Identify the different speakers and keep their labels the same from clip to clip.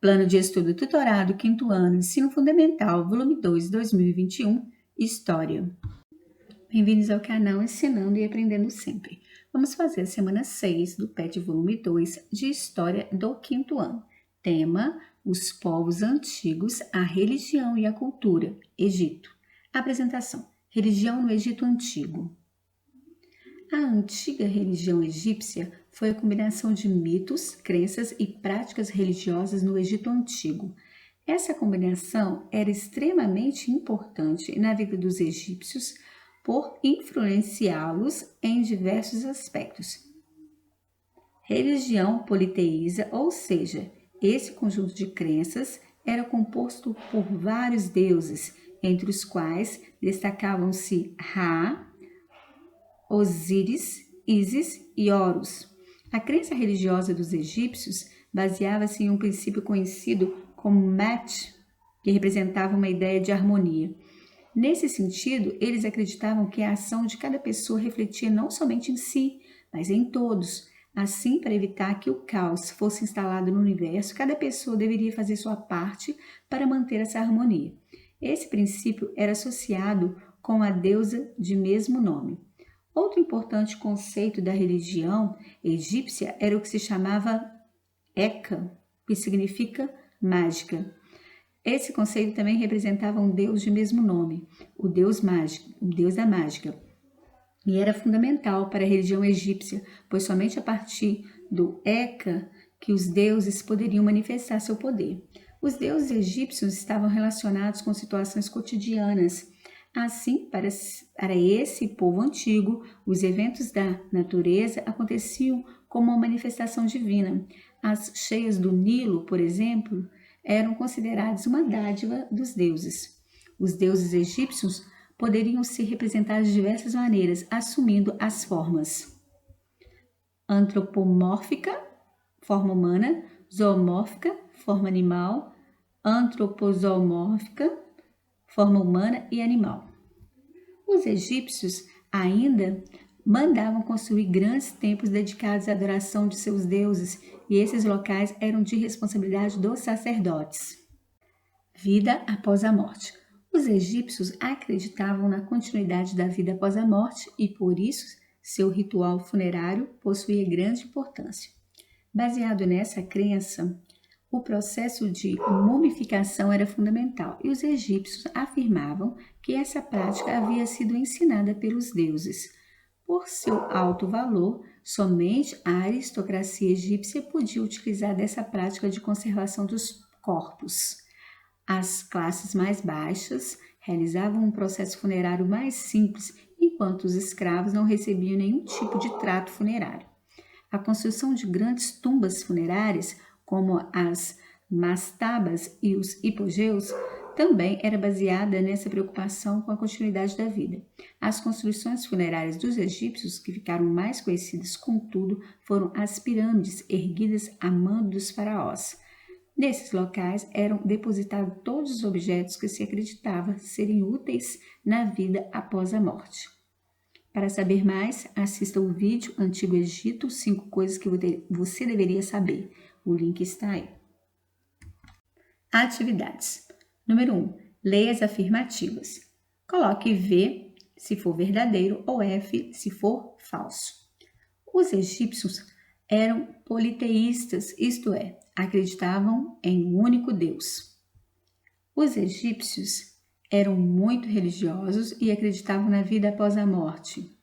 Speaker 1: Plano de Estudo Tutorado, 5º ano, Ensino Fundamental, volume 2, 2021, História. Bem-vindos ao canal Ensinando e Aprendendo Sempre. Vamos fazer a semana 6 do PET volume 2 de História do 5º ano. Tema: Os povos antigos, a religião e a cultura, Egito. Apresentação: Religião no Egito Antigo. A antiga religião egípcia foi a combinação de mitos, crenças e práticas religiosas no Egito Antigo. Essa combinação era extremamente importante na vida dos egípcios por influenciá-los em diversos aspectos. Religião politeísta, ou seja, esse conjunto de crenças era composto por vários deuses, entre os quais destacavam-se Ra, Osíris, Ísis e Horus. A crença religiosa dos egípcios baseava-se em um princípio conhecido como Met, que representava uma ideia de harmonia. Nesse sentido, eles acreditavam que a ação de cada pessoa refletia não somente em si, mas em todos. Assim, para evitar que o caos fosse instalado no universo, cada pessoa deveria fazer sua parte para manter essa harmonia. Esse princípio era associado com a deusa de mesmo nome. Outro importante conceito da religião egípcia era o que se chamava Eka, que significa mágica. Esse conceito também representava um deus de mesmo nome, o deus mágico, o deus da mágica, e era fundamental para a religião egípcia, pois somente a partir do Eka que os deuses poderiam manifestar seu poder. Os deuses egípcios estavam relacionados com situações cotidianas. Assim, para esse povo antigo, os eventos da natureza aconteciam como uma manifestação divina. As cheias do Nilo, por exemplo, eram consideradas uma dádiva dos deuses. Os deuses egípcios poderiam ser representados de diversas maneiras, assumindo as formas antropomórfica, forma humana, zoomórfica, forma animal, antropozoomórfica, forma humana e animal. Os egípcios ainda mandavam construir grandes templos dedicados à adoração de seus deuses, e esses locais eram de responsabilidade dos sacerdotes. Vida após a morte. Os egípcios acreditavam na continuidade da vida após a morte e, por isso, seu ritual funerário possuía grande importância. Baseado nessa crença, o processo de mumificação era fundamental e os egípcios afirmavam que essa prática havia sido ensinada pelos deuses. Por seu alto valor, somente a aristocracia egípcia podia utilizar dessa prática de conservação dos corpos. As classes mais baixas realizavam um processo funerário mais simples, enquanto os escravos não recebiam nenhum tipo de trato funerário. A construção de grandes tumbas funerárias, como as mastabas e os hipogeus, também era baseada nessa preocupação com a continuidade da vida. As construções funerárias dos egípcios, que ficaram mais conhecidas, contudo, foram as pirâmides erguidas a mando dos faraós. Nesses locais eram depositados todos os objetos que se acreditava serem úteis na vida após a morte. Para saber mais, assista o vídeo Antigo Egito, 5 coisas que você deveria saber. O link está aí. Atividades. Número 1. Leia as afirmativas. Coloque V se for verdadeiro ou F se for falso. Os egípcios eram politeístas, isto é, acreditavam em um único Deus. Os egípcios eram muito religiosos e acreditavam na vida após a morte.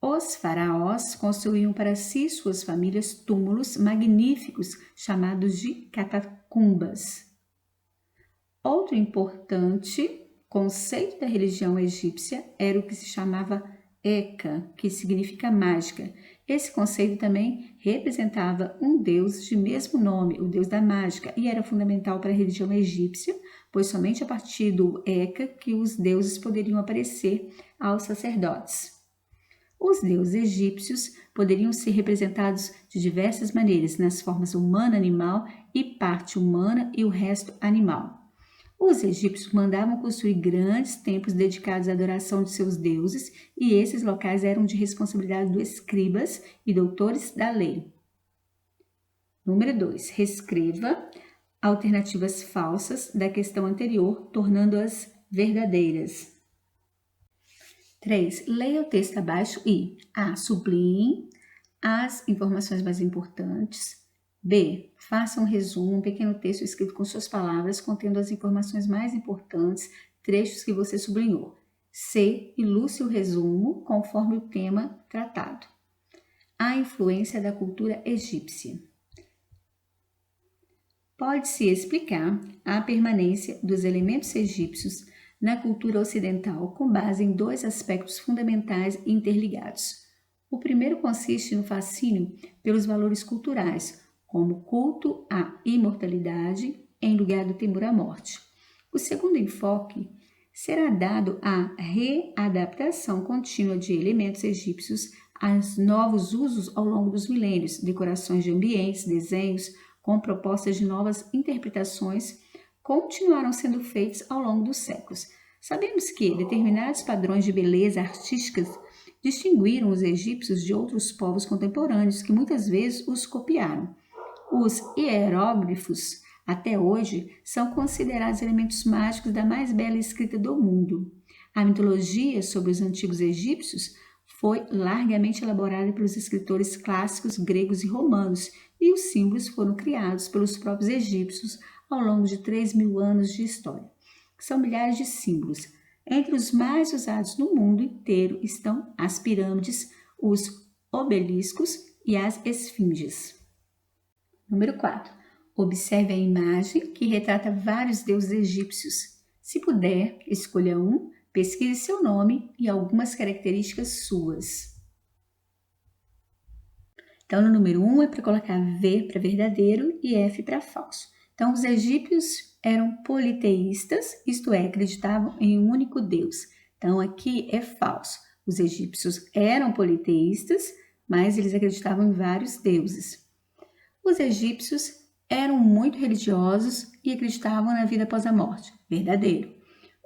Speaker 1: Os faraós construíam para si e suas famílias túmulos magníficos chamados de catacumbas. Outro importante conceito da religião egípcia era o que se chamava Eka, que significa mágica. Esse conceito também representava um deus de mesmo nome, o deus da mágica, e era fundamental para a religião egípcia, pois somente a partir do Eka que os deuses poderiam aparecer aos sacerdotes. Os deuses egípcios poderiam ser representados de diversas maneiras, nas formas humana, animal e parte humana e o resto animal. Os egípcios mandavam construir grandes templos dedicados à adoração de seus deuses, e esses locais eram de responsabilidade dos escribas e doutores da lei. Número 2. Reescreva alternativas falsas da questão anterior, tornando-as verdadeiras. 3. Leia o texto abaixo e A. Sublinhe as informações mais importantes. B. Faça um resumo, um pequeno texto escrito com suas palavras, contendo as informações mais importantes, trechos que você sublinhou. C. Ilustre o resumo conforme o tema tratado. A influência da cultura egípcia. Pode-se explicar a permanência dos elementos egípcios na cultura ocidental com base em dois aspectos fundamentais e interligados. O primeiro consiste no fascínio pelos valores culturais, como culto à imortalidade em lugar do temor à morte. O segundo enfoque será dado à readaptação contínua de elementos egípcios aos novos usos ao longo dos milênios, decorações de ambientes, desenhos com propostas de novas interpretações continuaram sendo feitos ao longo dos séculos. Sabemos que determinados padrões de beleza artísticas distinguiram os egípcios de outros povos contemporâneos que muitas vezes os copiaram. Os hieróglifos, até hoje, são considerados elementos mágicos da mais bela escrita do mundo. A mitologia sobre os antigos egípcios foi largamente elaborada pelos escritores clássicos gregos e romanos, e os símbolos foram criados pelos próprios egípcios ao longo de 3.000 anos de história. São milhares de símbolos. Entre os mais usados no mundo inteiro estão as pirâmides, os obeliscos e as esfinges. Número 4. Observe a imagem que retrata vários deuses egípcios. Se puder, escolha um, pesquise seu nome e algumas características suas. Então, no número 1 é para colocar V para verdadeiro e F para falso. Então, os egípcios eram politeístas, isto é, acreditavam em um único Deus. Então, aqui é falso. Os egípcios eram politeístas, mas eles acreditavam em vários deuses. Os egípcios eram muito religiosos e acreditavam na vida após a morte. Verdadeiro.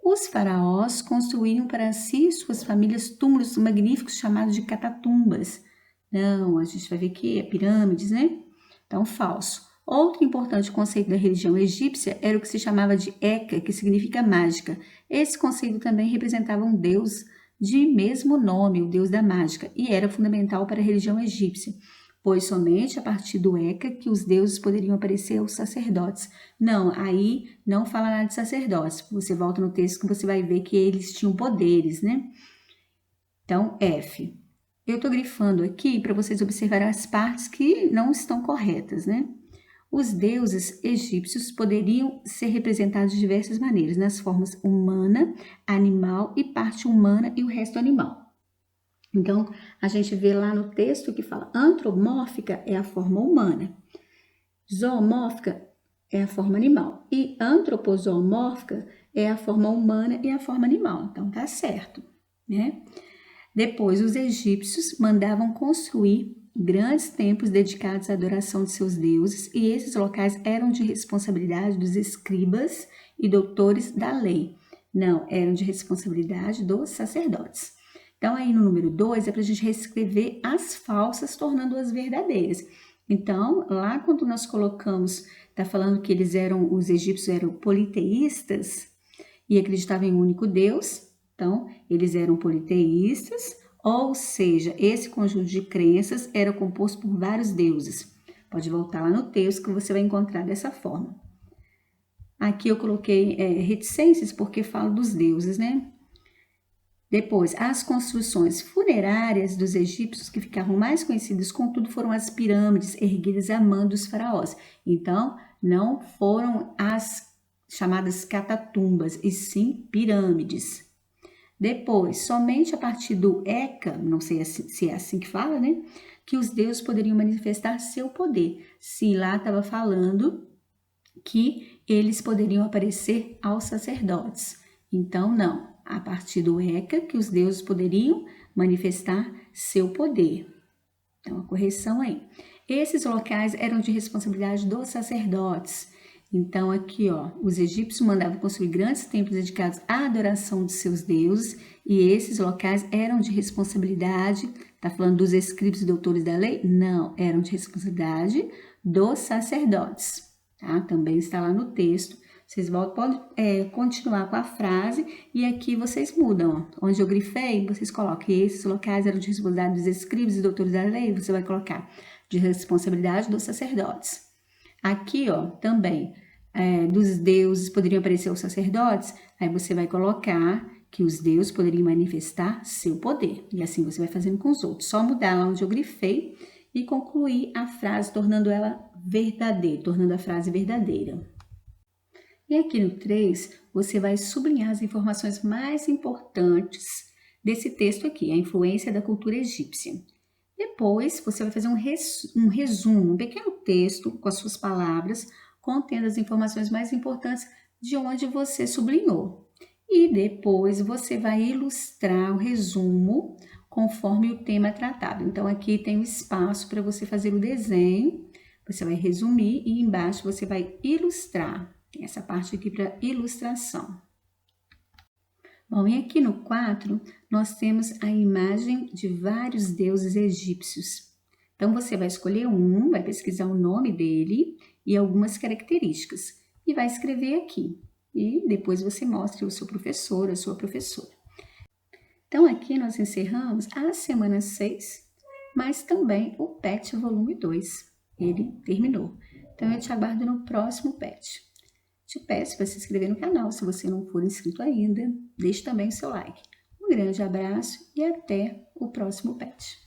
Speaker 1: Os faraós construíram para si e suas famílias túmulos magníficos chamados de catatumbas. Não, a gente vai ver que é pirâmides, né? Então, falso. Outro importante conceito da religião egípcia era o que se chamava de Eka, que significa mágica. Esse conceito também representava um deus de mesmo nome, o deus da mágica, e era fundamental para a religião egípcia, pois somente a partir do Eka que os deuses poderiam aparecer aos sacerdotes. Não, aí não fala nada de sacerdotes. Você volta no texto que você vai ver que eles tinham poderes, né? Então, F. Eu estou grifando aqui para vocês observarem as partes que não estão corretas, né? Os deuses egípcios poderiam ser representados de diversas maneiras, nas formas humana, animal e parte humana e o resto animal. Então, a gente vê lá no texto que fala antropomórfica é a forma humana, zoomórfica é a forma animal e antropozoomórfica é a forma humana e a forma animal. Então, tá certo, né? Depois, os egípcios mandavam construir grandes templos dedicados à adoração de seus deuses, e esses locais eram de responsabilidade dos escribas e doutores da lei. Não, eram de responsabilidade dos sacerdotes. Então, aí no número 2 é para a gente reescrever as falsas, tornando-as verdadeiras. Então, lá quando nós colocamos, está falando que os egípcios eram politeístas e acreditavam em um único Deus. Então, eles eram politeístas, ou seja, esse conjunto de crenças era composto por vários deuses. Pode voltar lá no texto que você vai encontrar dessa forma. Aqui eu coloquei reticências porque falo dos deuses, né? Depois, as construções funerárias dos egípcios que ficavam mais conhecidas, contudo, foram as pirâmides erguidas a mão dos faraós. Então, não foram as chamadas catatumbas, e sim pirâmides. Depois, somente a partir do Eka, não sei se é assim que fala, né? Que os deuses poderiam manifestar seu poder. Sim, lá estava falando que eles poderiam aparecer aos sacerdotes. Então, não. A partir do Eka, que os deuses poderiam manifestar seu poder. Então, a correção aí. Esses locais eram de responsabilidade dos sacerdotes. Então, aqui, ó, os egípcios mandavam construir grandes templos dedicados à adoração de seus deuses, e esses locais eram de responsabilidade, tá falando dos escribas e doutores da lei? Não, eram de responsabilidade dos sacerdotes, tá? Também está lá no texto. Vocês podem continuar com a frase e aqui vocês mudam. Ó. Onde eu grifei, vocês colocam que esses locais eram de responsabilidade dos escribas e doutores da lei, você vai colocar de responsabilidade dos sacerdotes. Aqui, ó, também, dos deuses poderiam aparecer os sacerdotes, aí você vai colocar que os deuses poderiam manifestar seu poder. E assim você vai fazendo com os outros. Só mudar lá onde eu grifei e concluir a frase, tornando ela verdadeira, tornando a frase verdadeira. E aqui no 3, você vai sublinhar as informações mais importantes desse texto aqui, a influência da cultura egípcia. Depois, você vai fazer um resumo, um pequeno texto com as suas palavras, contendo as informações mais importantes de onde você sublinhou. E depois, você vai ilustrar o resumo conforme o tema tratado. Então, aqui tem um espaço para você fazer o desenho, você vai resumir e embaixo você vai ilustrar. Tem essa parte aqui para ilustração. Bom, e aqui no 4, nós temos a imagem de vários deuses egípcios. Então, você vai escolher um, vai pesquisar o nome dele e algumas características e vai escrever aqui. E depois você mostra o seu professor, a sua professora. Então, aqui nós encerramos a semana 6, mas também o PET volume 2. Ele terminou. Então, eu te aguardo no próximo PET. Te peço para se inscrever no canal se você não for inscrito ainda. Deixe também o seu like. Um grande abraço e até o próximo PET.